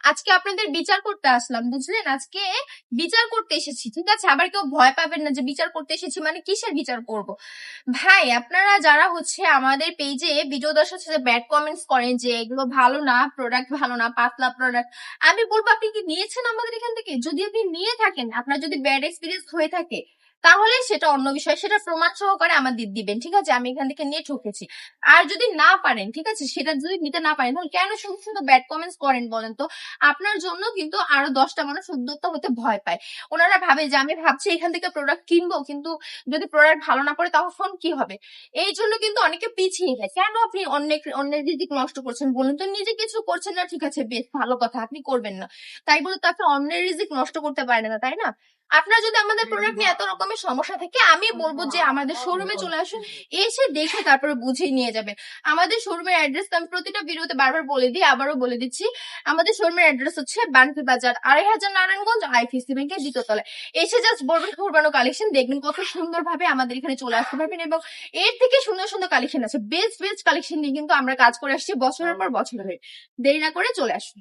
আজকে আপনাদের বিচার করতে আসলাম, বুঝলেন? আজকে বিচার করতে এসেছি, ঠিক আছে? আবার কেউ ভয় পাবেন না যে বিচার করতে এসেছি মানে কিসের বিচার করব। ভাই, আপনারা যারা হচ্ছে আমাদের পেজে ভিডিও দর্শক সাথে ব্যাড কমেন্টস করেন যে এগুলো ভালো না, প্রোডাক্ট ভালো না, পাতলা প্রোডাক্ট, আমি বলবো আপনি কি নিয়েছেন আমাদের এখান থেকে? যদি আপনি নিয়ে থাকেন, আপনার যদি ব্যাড এক্সপিরিয়েন্স হয়ে থাকে, তাহলে সেটা অন্য বিষয়, সেটা প্রমাণ সহকারে আমাদের দিবেন, ঠিক আছে? আমি এখান থেকে নিয়ে ঠকেছি। আর যদি না পারেন, ঠিক আছে, সেটা যদি নিতে না পারেন, তাহলে কেন শুধু শুধু ব্যাড কমেন্টস করেন বলেন তো? আপনার জন্য কিন্তু আরো 10টা মানুষ উদ্যোক্তা হতে ভয় পায়। ওনারা ভাবে যে আমি ভাবছি এখান থেকে প্রোডাক্ট কিনবো, কিন্তু যদি প্রোডাক্ট ভালো না পড়ে তখন কি হবে? এই জন্য কিন্তু অনেকে পিছিয়ে যায়। কেন আপনি অন্যের রিজিক নষ্ট করছেন বলুন তো? নিজে কিছু করছেন না, ঠিক আছে, বেশ ভালো কথা, আপনি করবেন না, তাই বলে তো আপনি অন্যের রিজিক নষ্ট করতে পারেন না, তাই না? আপনার যদি আমাদের প্রোডাক্ট নিয়ে এত রকমের সমস্যা থাকে, আমি বলবো যে আমাদের শোরুমে চলে আসুন, এসে দেখে তারপরে বুঝিয়ে নিয়ে যাবেন। আমাদের শোরুমের অ্যাড্রেস আমি প্রতিটা ভিডিওতে বারবার বলে দিই, আবারও বলে দিচ্ছি। আমাদের শোরুমের অ্যাড্রেস হচ্ছে বানফি বাজার ২৫০০ নারায়ণগঞ্জ, আইফিসি ব্যাংকের দ্বিতীয়তলায়। এসে জাস্ট বলবেন কোরবানো কালেকশন, দেখবেন কত সুন্দর ভাবে আমাদের এখানে চলে আসতে পারবেন। এবং এর থেকে সুন্দর সুন্দর কালেকশন আছে, বেস্ট বেস্ট কালেকশন নিয়ে কিন্তু আমরা কাজ করে আসছি বছরের পর বছর ধরে। দেরি না করে চলে আসুন।